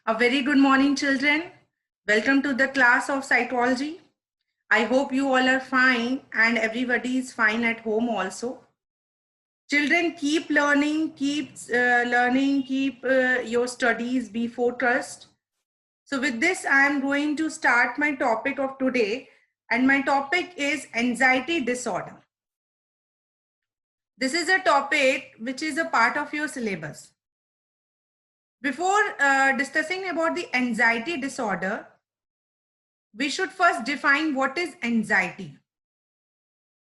A very good morning, children. Welcome to the class of cytology. I hope you all are fine and everybody is fine at home also. Children, keep learning, keep your studies, be focused. So with this, I am going to start my topic of today, and my topic is anxiety disorder. This is a topic which is a part of your syllabus. Before discussing about the anxiety disorder, we should first define what is anxiety.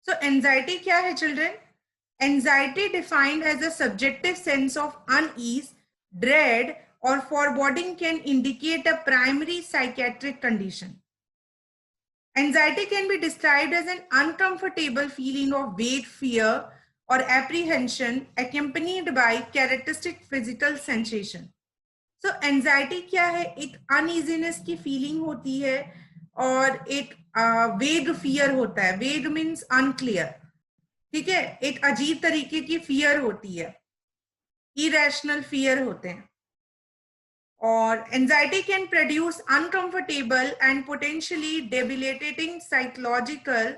So anxiety क्या है children? Anxiety defined as a subjective sense of unease, dread or foreboding can indicate a primary psychiatric condition. Anxiety can be described as an uncomfortable feeling of vague fear or apprehension accompanied by characteristic physical sensation. So anxiety क्या है? एक uneasiness की feeling होती है और एक वेग fear होता है. वेग मीन्स अनक्लियर. ठीक है, एक अजीब तरीके की फियर होती है, इरेशनल फियर होते हैं. और anxiety can produce uncomfortable and potentially debilitating psychological,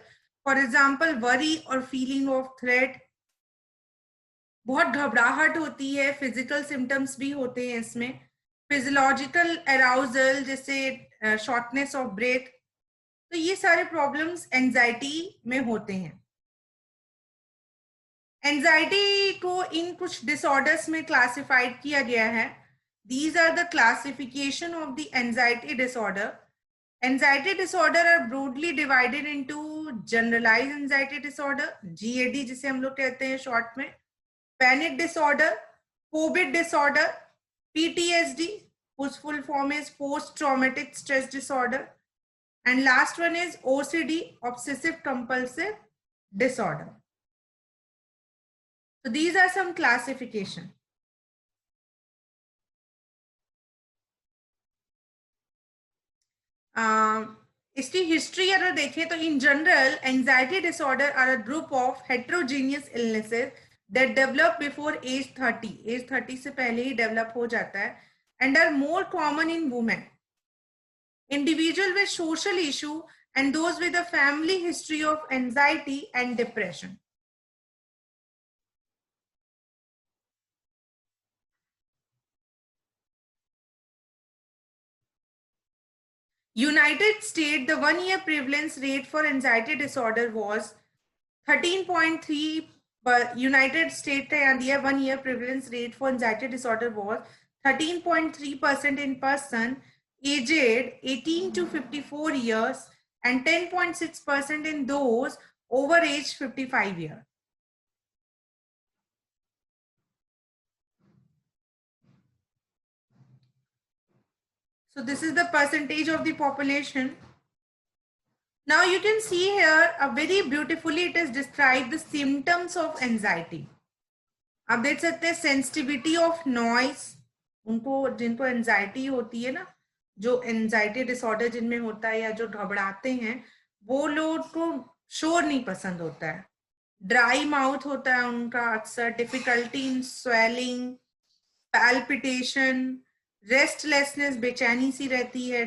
for example worry और फीलिंग ऑफ थ्रेट. बहुत घबराहट होती है. फिजिकल सिम्टम्स भी होते हैं इसमें. फिजियोलॉजिकल अराउजल जैसे शॉर्टनेस ऑफ ब्रेथ. तो ये सारे प्रॉब्लम्स एंजाइटी में होते हैं. एंजाइटी को इन कुछ डिसऑर्डर्स में क्लासिफाइड किया गया है. These are the classification of the anxiety disorder. Anxiety disorder are broadly divided into generalized anxiety disorder, GAD जिसे हम लोग कहते हैं शॉर्ट में, panic disorder, phobic disorder, PTSD, whose full form is post-traumatic stress disorder, and last one is OCD, obsessive compulsive disorder. So these are some classification. इसकी history अगर देखें तो in general anxiety disorder are a group of heterogeneous illnesses that develop before age 30. age 30 से पहले ही develop हो जाता है and are more common in women. Individual with social issue and those with a family history of anxiety and depression. United States, the 1-year prevalence rate for anxiety disorder was 13.3. United States का यहाँ दिया 1-year prevalence rate for anxiety disorder was 13.3% in person aged 18 to 54 years and 10.6% in those over age 55 years. So this is the percentage of the population. Now you can see here a very beautifully it is described the symptoms of anxiety. आप देख सकते हैं sensitivity of noise. उनको जिनको anxiety होती है ना, जो एंजाइटी डिसऑर्डर जिनमें होता है या जो घबराते हैं, वो लोग को शोर नहीं पसंद होता है. ड्राई माउथ होता है उनका अक्सर. Difficulty in swelling, palpitation, restlessness, बेचैनी सी रहती है.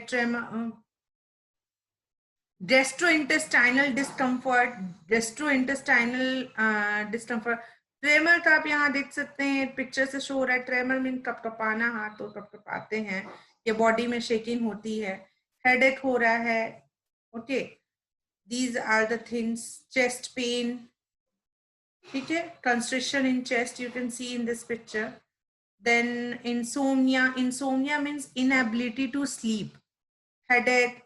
Gastrointestinal discomfort. ट्रेमर का आप यहाँ देख सकते हैं, पिक्चर से शो हो रहा है. ट्रेमर मीन कपकपाना, हाथ तो कपकपाते हैं या बॉडी में शेकिंग होती है. हेडेक हो रहा है. Okay, these are the things. Chest pain, ठीक है, constriction in chest you can see in this picture. Then insomnia means inability to sleep, headache,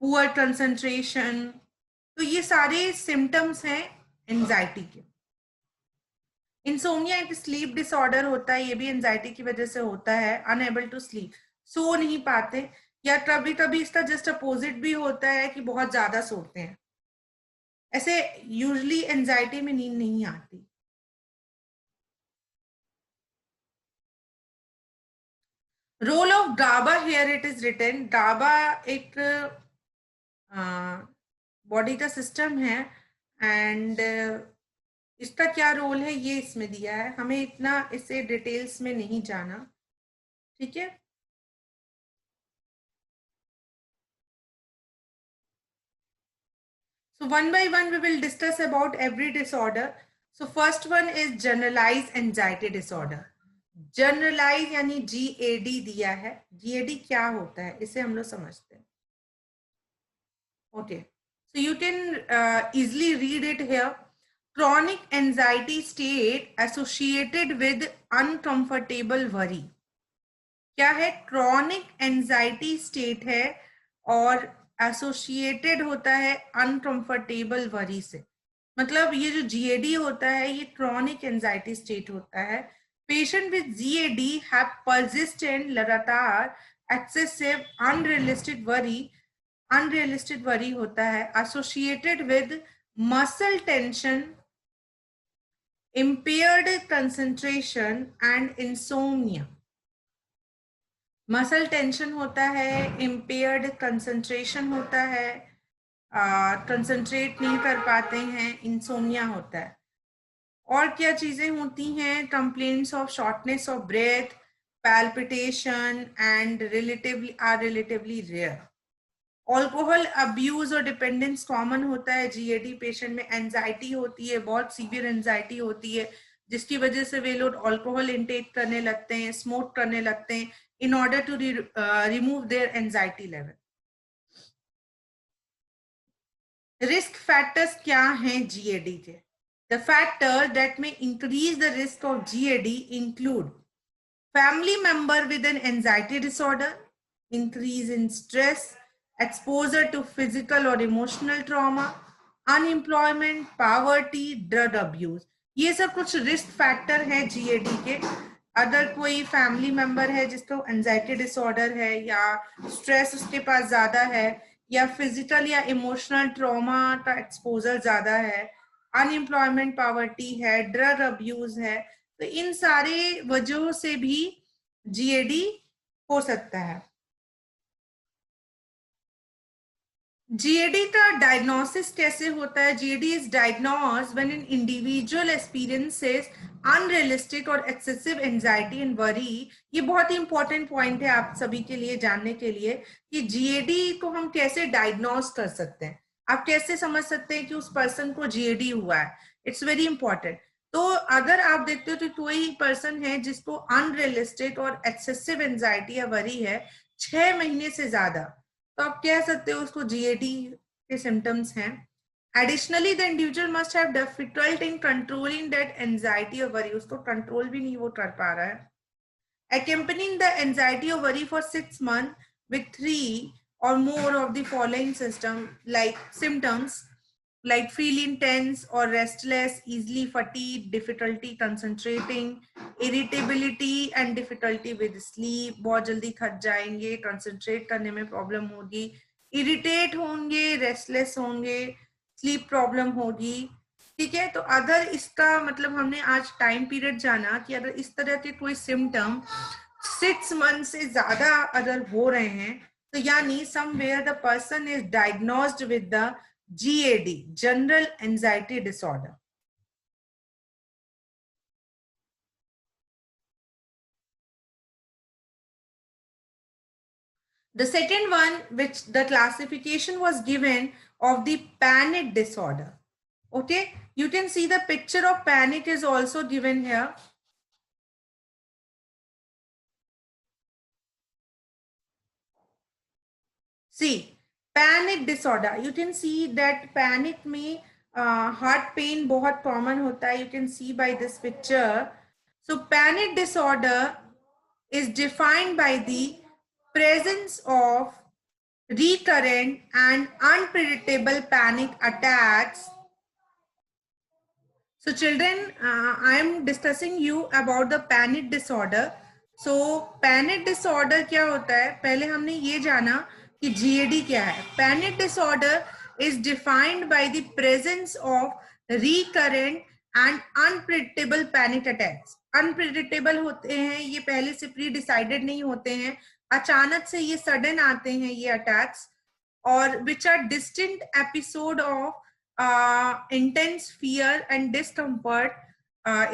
poor concentration. तो ये सारे सिम्टम्स हैं एंजाइटी के. इंसोम्निया एक स्लीप डिसऑर्डर होता है, ये भी एंजाइटी की वजह से होता है. अनएबल टू स्लीप, सो नहीं पाते. या कभी कभी इसका जस्ट अपोजिट भी होता है कि बहुत ज्यादा सोते हैं. ऐसे यूजुअली एंजाइटी में नींद नहीं आती. Role of GABA, here it is written. GABA एक बॉडी का सिस्टम है एंड इसका क्या रोल है ये इसमें दिया है. हमें इतना इसे डिटेल्स में नहीं जाना, ठीक है. So one by one we will discuss about every disorder. So first one is generalized anxiety disorder. Generalize यानी GAD दिया है. GAD क्या होता है इसे हम लोग समझते हैं. Okay, so you can easily read it here. Chronic anxiety state associated with uncomfortable worry. क्या है? क्रॉनिक एंजाइटी स्टेट है और एसोसिएटेड होता है अनकंफर्टेबल वरी से. मतलब ये जो GAD होता है ये क्रॉनिक एंजाइटी स्टेट होता है. Patient with GAD have persistent, लगातार, एक्सेसिव, अनरियलिस्टिक वरी होता है associated with muscle tension, impaired concentration and insomnia. Muscle tension होता है, इम्पेयर्ड कंसंट्रेशन होता है, कंसंट्रेट नहीं कर पाते हैं, इंसोमिया होता है. और क्या चीजें होती हैं? Complaints of shortness of breath, palpitation and relatively rare. Alcohol abuse और डिपेंडेंस कॉमन होता है. GAD पेशेंट में एंजाइटी होती है, बहुत सीवियर एंजाइटी होती है, जिसकी वजह से वे लोग अल्कोहल इंटेक करने लगते हैं, स्मोक करने लगते हैं in order to remove their anxiety level. Risk factors क्या हैं GAD के? The factor that may increase the risk of GAD include family member with an anxiety disorder, increase in stress, exposure to physical or emotional trauma, unemployment, poverty, drug abuse. ये सब कुछ risk factor है GAD के. अगर कोई family member है जिसको anxiety disorder है, या स्ट्रेस उसके पास ज्यादा है, या फिजिकल या इमोशनल ट्रॉमा का एक्सपोजर ज्यादा है, अनएम्प्लॉयमेंट, पॉवर्टी है, ड्रग अब्यूज है, तो इन सारे वजहों से भी GAD हो सकता है. GAD का डायग्नोसिस कैसे होता है? GAD is diagnosed when an individual experiences unrealistic और excessive anxiety and worry. ये बहुत ही इंपॉर्टेंट पॉइंट है आप सभी के लिए जानने के लिए कि GAD को हम कैसे डायग्नोस कर सकते हैं. आप कैसे समझ सकते हैं कि उस पर्सन को GAD हुआ है? It's very important. तो अगर आप देखते हो तो कोई पर्सन है जिसको अनरियलिस्टिक और एक्सेसिव एंजाइटी या वरी है 6 महीने से ज्यादा, तो आप कह सकते हो उसको GAD के सिम्टम्स हैं. Additionally the individual must have difficult in controlling that anxiety और वरी. उसको कंट्रोल भी नहीं वो कर पा रहा है. Accompanying the anxiety or worry for 6 months with 3 or more of the following symptoms like feeling tense or restless, easily fatigued, difficulty concentrating, irritability and difficulty with sleep. बहुत जल्दी थक जाएंगे, concentrate करने में problem होगी, irritate होंगे, restless होंगे, sleep problem होगी. ठीक है. तो अगर इसका मतलब हमने आज टाइम पीरियड जाना कि अगर इस तरह के कोई सिम्टम 6 मंथ से ज्यादा अगर हो रहे हैं, तो यानी somewhere the person is diagnosed with the GAD, general anxiety disorder. The second one, which the classification was given of the panic disorder. Okay, you can see the picture of panic is also given here. See, panic disorder, you can see that panic में heart pain बहुत common होता है. You can see by this picture. So panic disorder is defined by the presence of recurrent and unpredictable panic attacks. So children, I am discussing you about the panic disorder. So panic disorder क्या होता है? पहले हमने ये जाना कि GAD क्या है. Panic disorder is defined by the presence of recurrent and unpredictable panic attacks. Unpredictable होते हैं, ये पहले से प्री डिसाइडेड नहीं होते हैं, अचानक से ये सडन आते हैं ये अटैक्स, और which are distinct episode of intense fear and discomfort.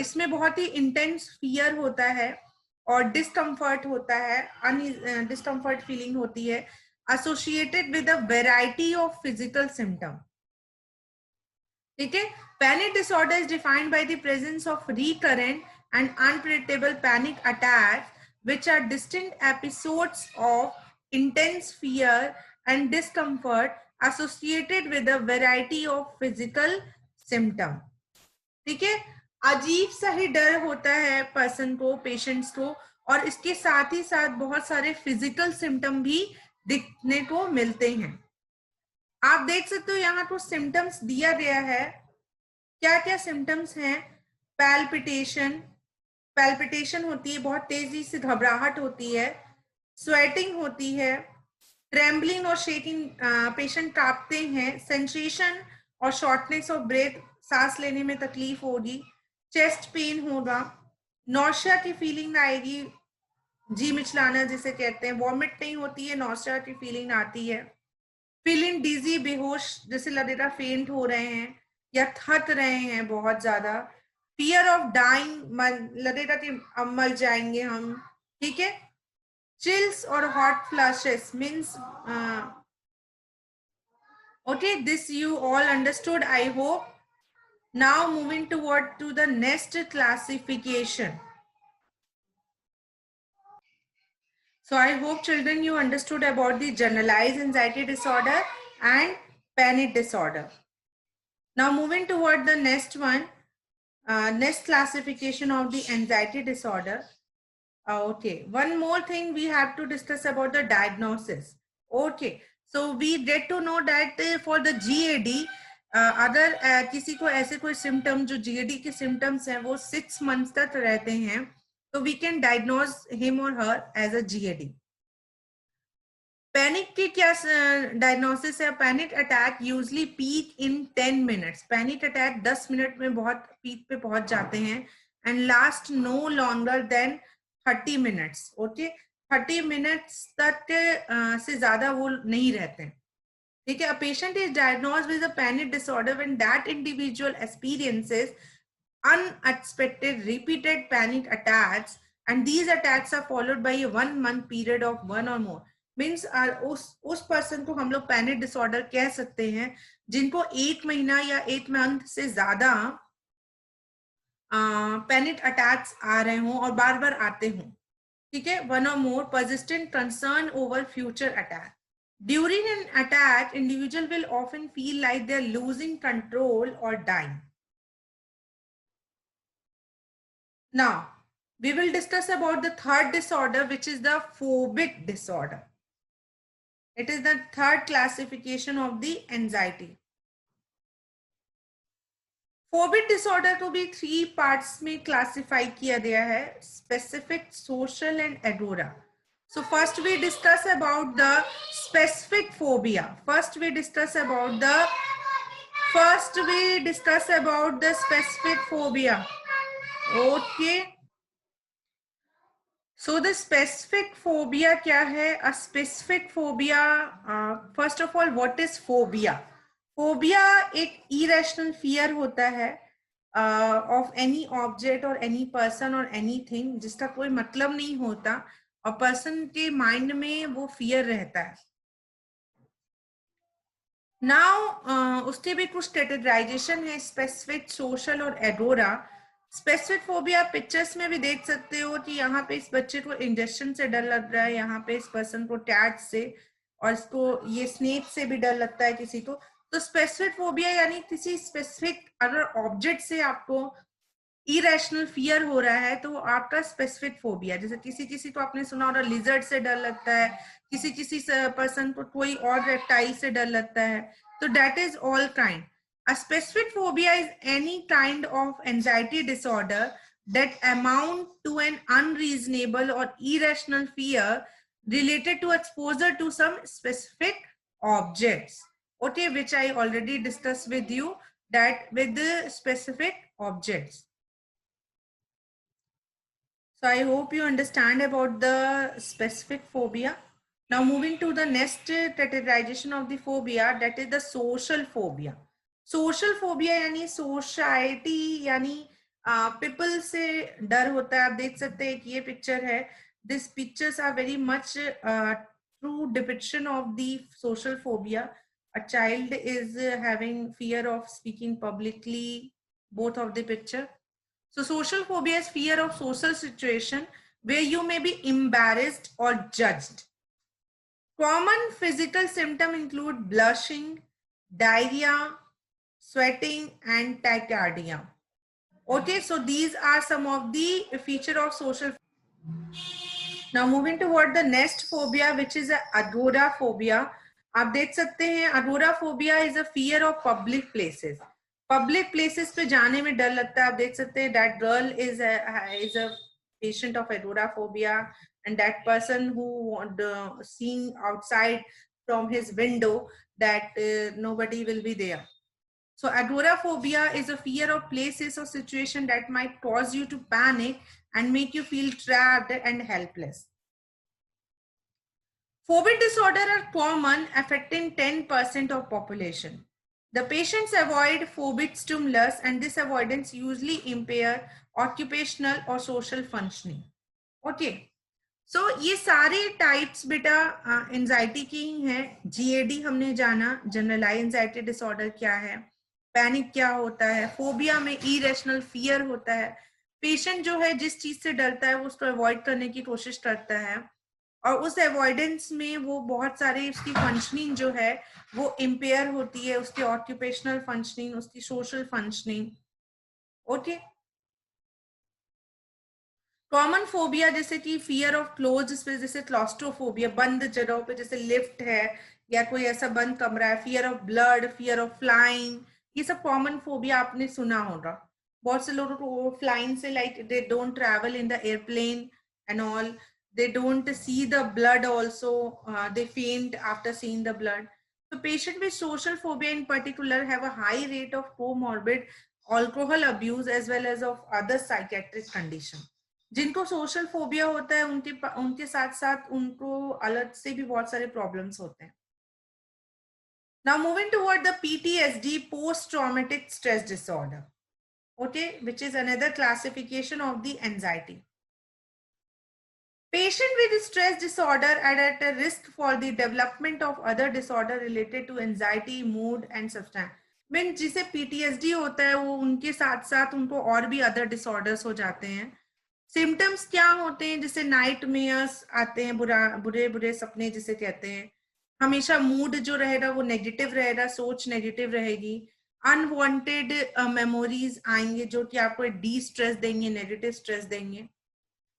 इसमें बहुत ही इंटेंस फियर होता है और डिस्कम्फर्ट होता है, डिस्कम्फर्ट फीलिंग होती है, associated with a variety of physical symptom. ठीक है. Panic disorder is defined by the presence of recurrent and unpredictable panic attacks, which are distinct episodes of intense fear and discomfort associated with a variety of physical symptoms. ठीक है. अजीब सा ही डर होता है person को, पेशेंट्स को, और इसके साथ ही साथ बहुत सारे फिजिकल सिम्टम भी दिखने को मिलते हैं. आप देख सकते हो यहाँ पर सिम्टम्स दिया गया है. क्या क्या सिम्टम्स हैं? पैल्पिटेशन, पैल्पिटेशन होती है, बहुत तेजी से घबराहट होती है. स्वेटिंग होती है. ट्रेम्बलिंग और शेकिंग, पेशेंट कांपते हैं. सेंसेशन और शॉर्टनेस ऑफ ब्रेथ, सांस लेने में तकलीफ होगी. चेस्ट पेन होगा. नौशिया की फीलिंग आएगी, जी मिचलाना जिसे कहते हैं. वॉमिट नहीं होती है, नौशिया की फीलिंग आती है. फीलिंग डिजी, बेहोश, जैसे लगेगा फेंट हो रहे हैं या थक रहे हैं बहुत ज्यादा. फियर ऑफ डाइंग, लगेगा कि अब मर जाएंगे हम. ठीक है. चिल्स और hot flashes means, okay, this you all understood, I hope. Now moving toward to the next classification. So I hope children you understood about the generalized anxiety disorder and panic disorder. Now moving toward the next one, next classification of the anxiety disorder. Okay, one more thing we have to discuss about the diagnosis. Okay, so we get to know that for the GAD, अगर किसी को ऐसे कोई symptom, जो GAD के symptoms हैं वो 6 months तक रहते हैं, तो we can diagnose him or her as a GAD. Panic की क्या डायग्नोसिस है? Panic attack usually peak in 10 minutes. Panic attack 10 मिनट में बहुत पीक पे पहुंच जाते हैं and last no longer than 30 minutes. Okay, 30 minutes तक से ज्यादा वो नहीं रहते. ठीक है. A patient is diagnosed with a panic disorder when that individual experiences unexpected repeated panic attacks, and these attacks are followed by a 1 month period of one or more. Means उस person को हम लोग panic disorder कह सकते हैं जिनको 1 महीना या 8 मंथ से ज्यादा पैनिक अटैक्स आ रहे हों और बार बार आते हों. ठीक है. वन और more persistent concern over future attack. During an attack individual will often feel like they are losing control और dying. Now, we will discuss about the third disorder, which is the phobic disorder. It is the third classification of the anxiety. Phobic disorder को भी 3 parts में classify किया गया है: specific, social and agora. So first we discuss about the specific phobia. First we discuss about the specific phobia. Okay. So the specific phobia क्या है? A specific phobia, first of all, what is phobia? Phobia एक irrational fear होता है of any object or any person or anything जिसका कोई मतलब नहीं होता और person के mind में वो fear रहता है. Now उसके भी कुछ categorization है, specific, social और agora. स्पेसिफिक फोबिया पिक्चर्स में भी देख सकते हो कि यहाँ पे इस बच्चे को इंजेक्शन से डर लग रहा है, यहाँ पे इस पर्सन को टैट से, और इसको ये स्नेक से भी डर लगता है किसी को. तो स्पेसिफिक फोबिया यानी किसी स्पेसिफिक अगर ऑब्जेक्ट से आपको इरेशनल फियर हो रहा है तो आपका स्पेसिफिक फोबिया. जैसे किसी किसी को आपने सुना होगा लिजर्ड से डर लगता है, किसी किसी पर्सन को कोई और रेप्टाइल से डर लगता है. तो that is all kind. A specific phobia is any kind of anxiety disorder that amount to an unreasonable or irrational fear related to exposure to some specific objects. Okay, which I already discussed with you, that with the specific objects. So I hope you understand about the specific phobia. Now moving to the next categorization of the phobia, that is the social phobia. Social phobia यानी society यानी people से डर होता है. आप देख सकते हैं कि ये पिक्चर है. This pictures are very much true depiction of the social phobia. A child is having fear of speaking publicly, both of the picture. So social phobia is fear of social situation where you may be embarrassed or judged. Common physical symptoms include blushing, diarrhea, sweating, and tachycardia. Okay, so these are some of the feature of social. Now moving toward the next phobia, which is agoraphobia. आप देख सकते हैं agoraphobia is a fear of public places. Public places पे जाने में डर लगता है. आप देख सकते हैं that girl is a patient of agoraphobia, and that person who seeing outside from his window that nobody will be there. So agoraphobia is a fear of places or situation that might cause you to panic and make you feel trapped and helpless. Phobic disorders are common, affecting 10% of population. The patients avoid phobic stimulus, and this avoidance usually impair occupational or social functioning. Okay. So ये सारे types बेटा anxiety की ही हैं. GAD हमने जाना, generalise anxiety disorder क्या है, panic क्या होता है, फोबिया में इरेशनल फियर होता है. पेशेंट जो है जिस चीज से डरता है वो उसको अवॉइड करने की कोशिश करता है, और उस अवॉइडेंस में वो बहुत सारे उसकी फंक्शनिंग जो है वो इम्पेयर होती है, उसकी ऑक्यूपेशनल फंक्शनिंग, उसकी social functioning. Okay. Common phobia जैसे कि फियर ऑफ क्लोज स्पेस, जैसे क्लॉस्ट्रोफोबिया, बंद जगहों पे, जैसे लिफ्ट है या कोई ऐसा बंद कमरा है. Fear of blood, fear of flying, ये सब कॉमन फोबिया आपने सुना होगा. बहुत से लोगों को फ्लाइंग से like they don't travel in the airplane and all. They don't see the blood also. They faint after seeing the blood. So patients with social phobia in particular have a high rate of comorbid alcohol abuse as well as of other psychiatric condition. जिनको social phobia होता है उनके साथ साथ उनको अलग से भी बहुत सारे प्रॉब्लम्स होते हैं. Now moving toward the PTSD, post traumatic stress disorder, okay, which is another classification of the anxiety. Patient with stress disorder are at a risk for the development of other disorder related to anxiety, mood and substance. Mean जिसे PTSD होता है वो उनके साथ साथ उनको और भी अदर डिसऑर्डर्स हो जाते हैं. सिम्टम्स क्या होते हैं, जैसे नाइट मेयर्स आते हैं, बुरे बुरे सपने जिसे कहते हैं. हमेशा मूड जो रहेगा वो नेगेटिव रहेगा, सोच नेगेटिव रहेगी. अनवांटेड मेमोरीज आएंगे जो कि आपको डी स्ट्रेस देंगे, नेगेटिव स्ट्रेस देंगे.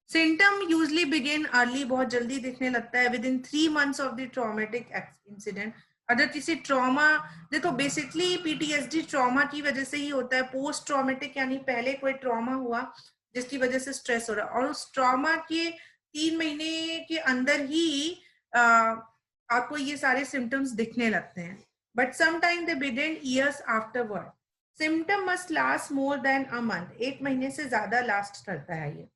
सिम्टम यूजली बिगिन अर्ली, बहुत जल्दी दिखने लगता है with in 3 months of the traumatic incident. अगर किसी ट्रॉमा, देखो बेसिकली पीटीएसडी ट्रॉमा की वजह से ही होता है. पोस्ट ट्रॉमेटिक यानी पहले कोई ट्रॉमा हुआ जिसकी वजह से स्ट्रेस हो रहा है, और उस ट्रॉमा के 3 महीने के अंदर ही आपको ये सारे सिम्टम्स दिखने लगते हैं. But sometime they begin years afterward. Symptom must last more than a month, 1 महीने से ज्यादा लास्ट करता है ये.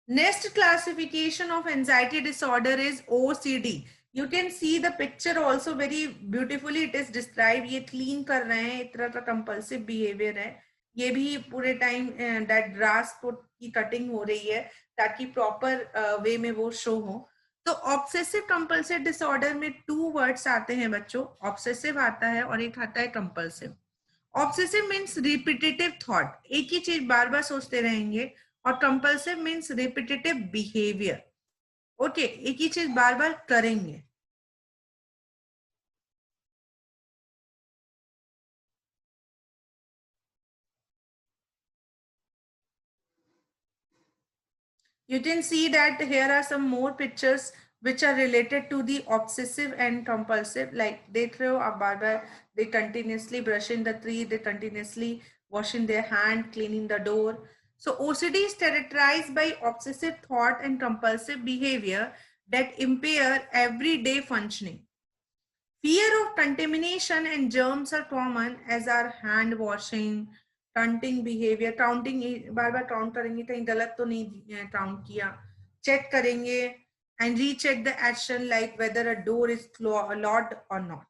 Next classification of anxiety disorder is OCD. You can see the picture also very beautifully. It is described. ये clean कर रहे हैं, इस तरह का compulsive behavior है. ये भी पूरे टाइम that grass की कटिंग हो रही है ताकि proper way में वो show हो. तो ऑब्सेसिव कंपल्सिव डिसऑर्डर में 2 वर्ड्स आते हैं बच्चों. ऑब्सेसिव आता है और एक आता है compulsive. Obsessive means repetitive thought, एक ही चीज बार बार सोचते रहेंगे, और compulsive means repetitive behaviour. Okay, एक ही चीज बार बार करेंगे. You can see that here are some more pictures which are related to the obsessive and compulsive. Like they throw a barber, they continuously brushing the tree, they continuously washing their hand, cleaning the door. So OCD is characterized by obsessive thought and compulsive behavior that impair everyday functioning. Fear of contamination and germs are common, as are hand washing, counting behavior. Counting bar bar count करेंगे, कहीं गलत तो नहीं count किया, check करेंगे, and recheck the action like whether a door is locked or not.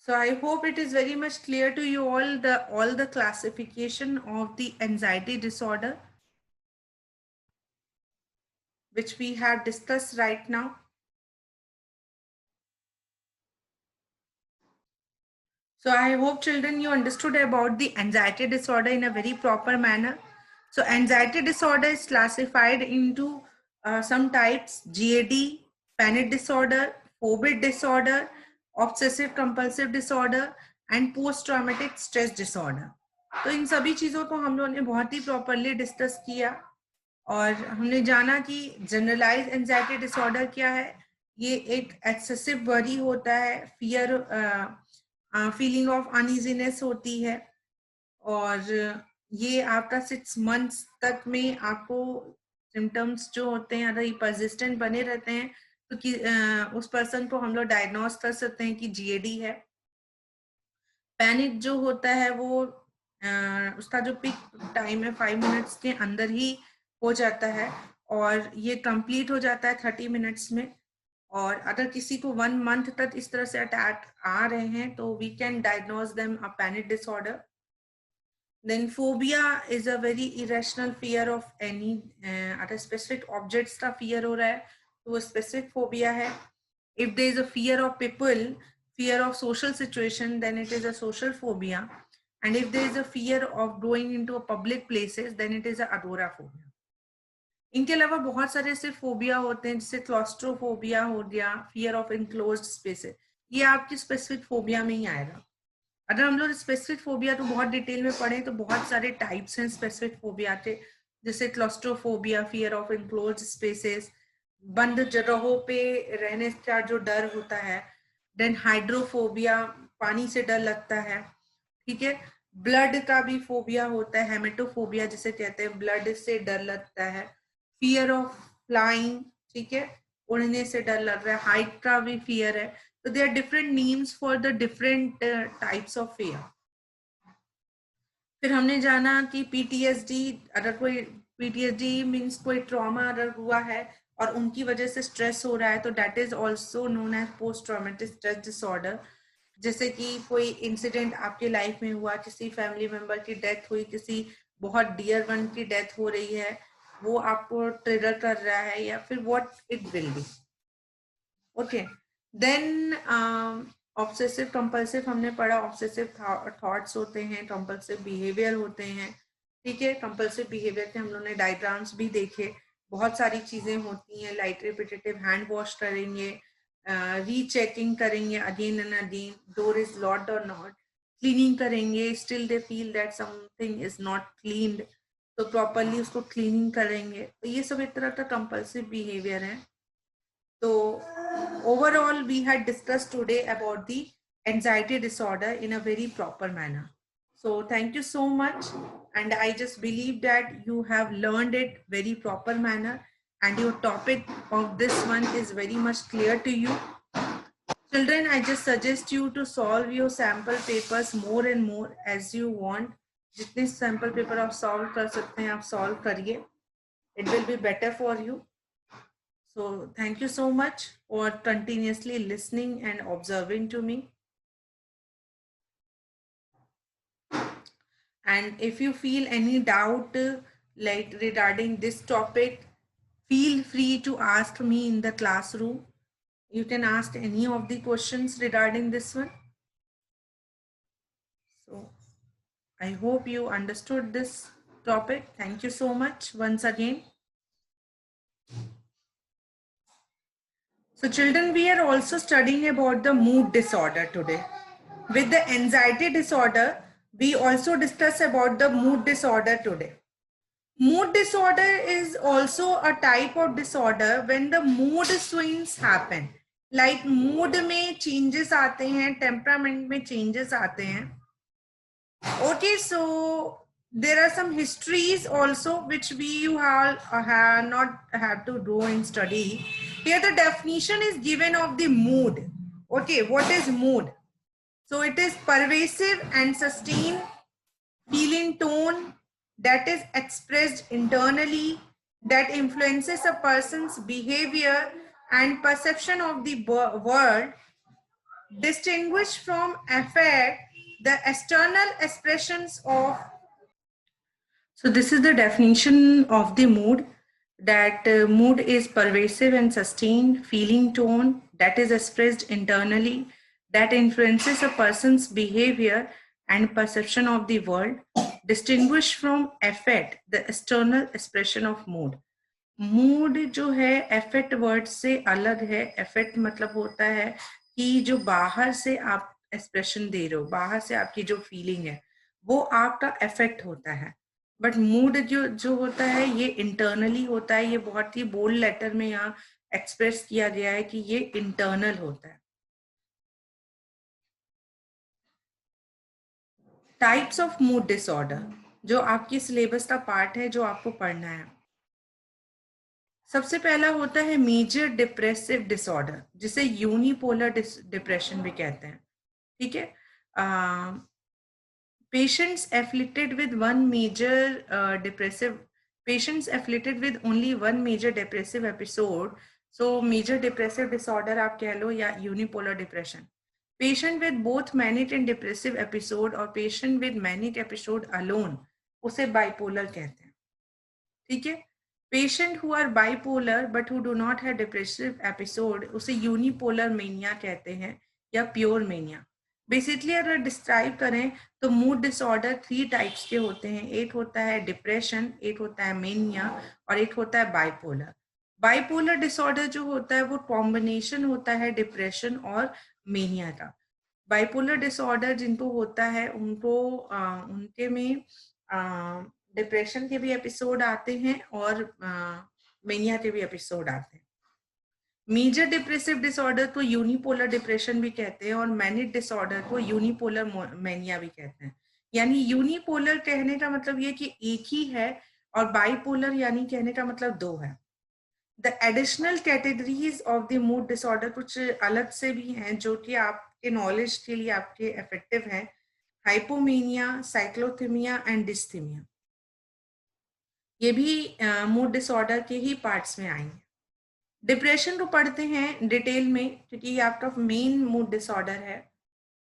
So I hope it is very much clear to you all the classification of the anxiety disorder which we have discussed right now. So I hope children you understood about the anxiety disorder in a very proper manner. So anxiety disorder is classified into some types: GAD, panic disorder, phobic disorder, obsessive compulsive disorder and post traumatic stress disorder. तो इन सभी चीजों को हम लोगों ने बहुत ही properly discuss किया और हमने जाना कि जनरलाइज एंजाइटी डिसऑर्डर क्या है। ये एक एक्सेसिव वरी होता है, फियर, फीलिंग ऑफ अनइजीनेस होती है और ये आफ्टर 6 मंथ्स तक में आपको सिम्टम्स जो होते हैं अगर ये परसिस्टेंट बने रहते हैं तो कि उस पर्सन को हम लोग डायग्नोस कर सकते हैं कि जीएडी है। पैनिक जो होता है वो उसका जो पिक टाइम है 5 मिनट्स के अंदर ही हो जाता है और ये कंप्लीट हो जाता है 30 मिनट्स में। और अगर किसी को 1 मंथ तक इस तरह से अटैक आ रहे हैं तो we can diagnose them a panic disorder. Then phobia is a very irrational fear of any, अगर स्पेसिफिक ऑब्जेक्ट्स का फियर हो रहा है तो वो स्पेसिफिक फोबिया है। If there is a fear of people, fear of social situation, then it is a social phobia. And if there is a fear of going into a public places, then it is a agoraphobia. इनके अलावा बहुत सारे ऐसे phobia होते हैं जैसे claustrophobia हो गया, फियर ऑफ इनक्लोज्ड स्पेसेस, ये आपकी स्पेसिफिक फोबिया में ही आएगा। अगर हम लोग स्पेसिफिक फोबिया तो बहुत डिटेल में पढ़ें तो बहुत सारे टाइप्स हैं स्पेसिफिक फोबिया के, जैसे claustrophobia, fear of enclosed spaces, बंद जगहों पे रहने का जो डर होता है। देन हाइड्रोफोबिया, पानी से डर लगता है, ठीक है। ब्लड का भी फोबिया होता है, हेमेटोफोबिया जिसे कहते हैं, ब्लड से डर लगता है। फियर ऑफ फ्लाइंग, ठीक है, उड़ने से डर लग रहा है, हाइट का भी फियर है। तो there are different names for the different types of fear. फिर हमने जाना कि पीटीएसडी, अगर कोई पीटीएसडी मीन्स कोई ट्रॉमा अगर हुआ है और उनकी वजह से स्ट्रेस हो रहा है तो that is also known as post traumatic stress disorder. जैसे कि कोई इंसिडेंट आपके लाइफ में हुआ, किसी फैमिली मेंबर की डेथ हुई, किसी बहुत डियर वन की डेथ हो रही है, वो आपको ट्रिगर कर रहा है या फिर what it will be. Okay, then obsessive compulsive हमने पढ़ा, ऑब्सेसिव थॉट्स होते हैं, कंपल्सिव बिहेवियर होते हैं, ठीक है। कंपल्सिव बिहेवियर के हम लोगों ने डायग्राम्स भी देखे, बहुत सारी चीजें होती हैं, लाइट रिपीटेटिव हैंड वॉश करेंगे, रीचेकिंग करेंगे again and again, door is locked और नॉट, क्लीनिंग करेंगे, still they feel that something is not cleaned, तो प्रॉपरली उसको क्लीनिंग करेंगे। तो ये सब एक तरह का कंपल्सिव बिहेवियर है। So overall, we had discussed today about the anxiety disorder in a very proper manner. So thank you so much. And I just believe that you have learned it very proper manner and your topic of this one is very much clear to you. Children, I just suggest you to solve your sample papers more and more as you want. जितने sample paper आप solve कर सकते हैं आप solve करिए. It will be better for you. So thank you so much for continuously listening and observing to me. And if you feel any doubt like regarding this topic, feel free to ask me in the classroom. You can ask any of the questions regarding this one. So I hope you understood this topic. Thank you so much once again. So children, we are also studying about the mood disorder today. With the anxiety disorder, we also discuss about the mood disorder today. Mood disorder is also a type of disorder when the mood swings happen. Like mood में changes आते हैं, temperament में changes आते हैं. Okay, so there are some histories also which we have not have to go and study. Here the definition is given of the mood. Okay, what is mood? So it is pervasive and sustained feeling tone that is expressed internally, that influences a person's behavior and perception of the world distinguish from affect the external expressions of. So this is the definition of the mood, that mood is pervasive and sustained feeling tone that is expressed internally, that influences a person's behavior and perception of the world. Distinguish from affect the external expression of mood. Mood जो है effect word से अलग है. Effect मतलब होता है कि जो बाहर से आप एक्सप्रेशन दे रहे हो, बाहर से आपकी जो फीलिंग है वो आपका एफेक्ट होता है. बट मूड जो जो होता है ये इंटरनली होता है. ये बहुत ही बोल्ड लेटर में यहाँ एक्सप्रेस किया गया है कि ये इंटरनल होता है. टाइप्स ऑफ मूड डिसऑर्डर जो आपकी सिलेबस का पार्ट है, जो आपको पढ़ना है. सबसे पहला होता है मेजर डिप्रेसिव डिसऑर्डर, जिसे यूनिपोलर डिप्रेशन भी कहते हैं. ठीक है. Patients afflicted with one major depressive patients afflicted with only one major depressive episode. So major depressive disorder आप कह लो या unipolar depression. Patient with both manic and depressive episode और patient with manic episode alone, उसे bipolar कहते हैं. ठीक है. Patient who are bipolar but who do not have depressive episode, उसे यूनिपोलर मेनिया कहते हैं या प्योर मेनिया. बेसिकली अगर डिस्क्राइब करें तो मूड डिसऑर्डर 3 टाइप्स के होते हैं. एक होता है डिप्रेशन, एक होता है मेनिया और एक होता है बाइपोलर. बाइपोलर डिसऑर्डर जो होता है वो कॉम्बिनेशन होता है डिप्रेशन और मेनिया का. बाइपोलर डिसऑर्डर जिनको होता है उनको उनके में डिप्रेशन के भी एपिसोड आते हैं और मेनिया के भी एपिसोड आते हैं. मेजर डिप्रेसिव डिसऑर्डर को यूनिपोलर डिप्रेशन भी कहते हैं और मैनिक डिसऑर्डर को यूनिपोलर मेनिया भी कहते हैं. यानी यूनिपोलर कहने का मतलब ये कि एक ही है और बाइपोलर यानी कहने का मतलब 2 है. The additional categories of the mood disorder कुछ अलग से भी हैं जो कि आपके नॉलेज के लिए आपके इफेक्टिव हैं. हाइपोमेनिया, साइक्लोथीमिया एंड डिस्थीमिया, ये भी मूड डिसऑर्डर के ही पार्ट्स में आएंगे. डिप्रेशन को पढ़ते हैं डिटेल में क्योंकि ये आपका मेन मूड डिसऑर्डर है.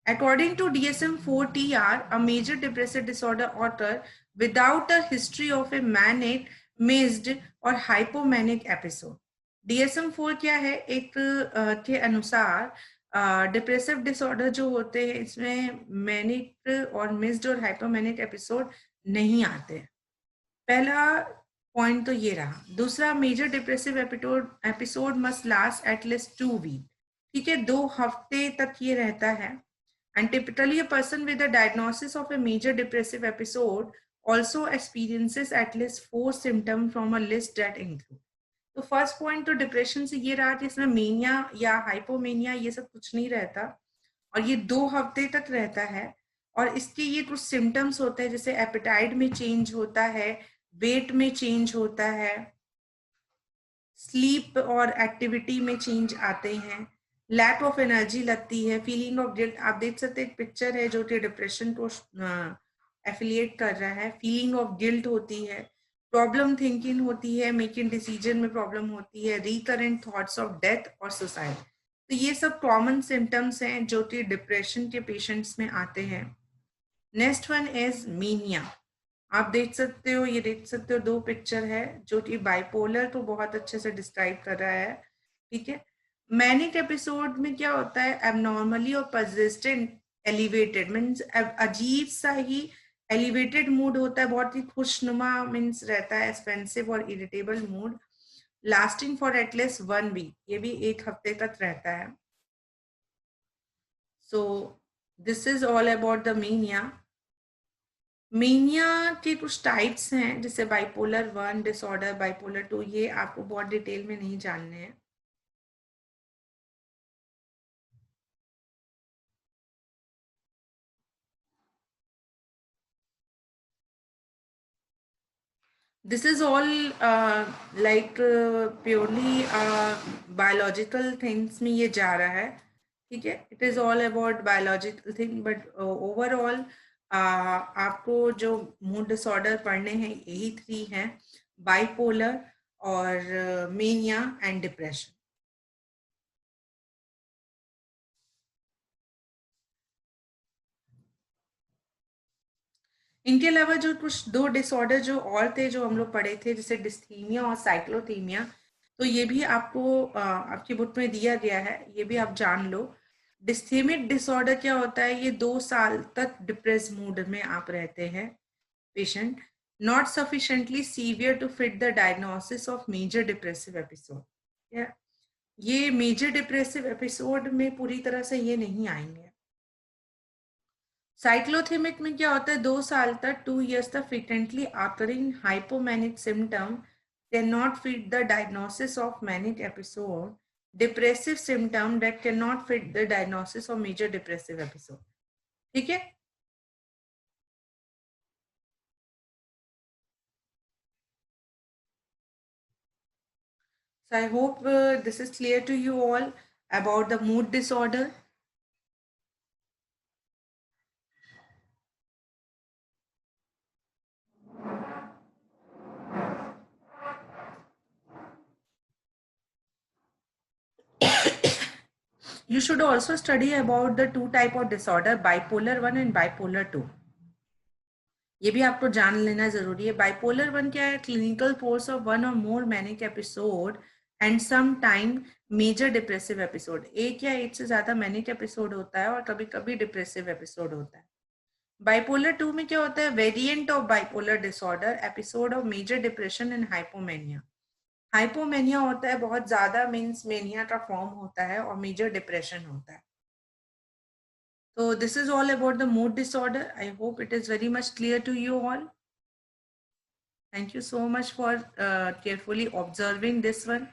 According to DSM-4-TR, a major depressive disorder occur without a history of a manic, mixed or hypomanic episode. DSM-4 क्या है? एक के अनुसार डिप्रेसिव डिसऑर्डर जो होते हैं इसमें मैनिक और मिक्स्ड और हाइपोमैनिक एपिसोड नहीं आते. पहला पॉइंट तो ये रहा. दूसरा, major depressive episode must last at least 2 week. ठीक है, 2 हफ्ते तक ये रहता है. And typically a person with a diagnosis of a major depressive episode also experiences at least 4 symptoms from a list that include. तो फर्स्ट पॉइंट तो depression से ये रहा कि इसमें मेनिया या हाइपोमेनिया ये सब कुछ नहीं रहता और ये 2 हफ्ते तक रहता है. और इसके ये कुछ सिम्टम्स होते हैं जैसे एपेटाइट में चेंज होता है, वेट में चेंज होता है, स्लीप और एक्टिविटी में चेंज आते हैं, लैक ऑफ एनर्जी लगती है, फीलिंग ऑफ गिल्ट. आप देख सकते हैं एक पिक्चर है जो कि डिप्रेशन को एफिलिएट कर रहा है. फीलिंग ऑफ गिल्ट होती है, प्रॉब्लम थिंकिंग होती है, मेकिंग डिसीजन में प्रॉब्लम होती है, रिकरेंट थॉट्स ऑफ डेथ और सुसाइड. तो ये सब कॉमन सिम्टम्स हैं जो कि डिप्रेशन के पेशेंट्स में आते हैं. Next one is mania. आप देख सकते हो, ये देख सकते हो 2 पिक्चर है जो कि बाइपोलर को बहुत अच्छे से डिस्क्राइब कर रहा है. ठीक है. मैनिक एपिसोड में क्या होता है? एबनॉर्मली और परसिस्टेंट एलिवेटेड मीन्स अजीब सा ही एलिवेटेड मूड होता है, बहुत ही खुशनुमा मीन्स रहता है, एक्सपेंसिव और irritable mood, lasting for at least 1 week, ये भी 1 हफ्ते तक रहता है. So this is all about the mania. Mania के कुछ टाइप्स हैं जैसे बाइपोलर 1 डिसऑर्डर, बाइपोलर 2, ये आपको बहुत डिटेल में नहीं जानने हैं. This is all like purely biological things में ये जा रहा है. ठीक है. It is all about biological thing but overall आपको जो मूड डिसऑर्डर पढ़ने हैं यही 3 हैं, बाइपोलर और मेनिया एंड डिप्रेशन. इनके अलावा जो कुछ 2 डिसऑर्डर जो और थे जो हम लोग पढ़े थे, जैसे डिस्थीमिया और साइक्लोथीमिया, तो ये भी आपको आपकी बुक में दिया गया है, ये भी आप जान लो। डिस्थीमिक डिसऑर्डर क्या होता है? ये 2 साल तक डिप्रेस मूड में आप रहते हैं patient, not sufficiently severe to fit the diagnosis of major depressive episode. ये मेजर डिप्रेसिव एपिसोड में पूरी तरह से ये नहीं आएंगे। साइक्लोथेमिक में क्या होता है? 2 साल तक 2 years तक frequently occurring hypomanic symptom cannot fit the diagnosis of manic episode, depressive symptom that cannot fit the diagnosis of major depressive episode. ठीक है? So I hope this is clear to you all about the mood disorder. You should also study about the 2 type of disorder, bipolar 1 and bipolar 2. ये भी आपको जान लेना जरूरी है। Bipolar 1 क्या है? क्लिनिकल कोर्स ऑफ 1 और more manic episode and some time major depressive episode. एक या एक से ज्यादा मैनिक एपिसोड होता है और कभी कभी डिप्रेसिव एपिसोड होता है। बाइपोलर 2 में क्या होता है? Variant of bipolar disorder, episode of major depression and hypomania. Hypomania होता है बहुत ज्यादा, मीन्स मेनिया का फॉर्म होता है, और मेजर डिप्रेशन होता है। So this is all about the mood disorder. I hope it is very much clear to you all. Thank you so much for carefully observing this one.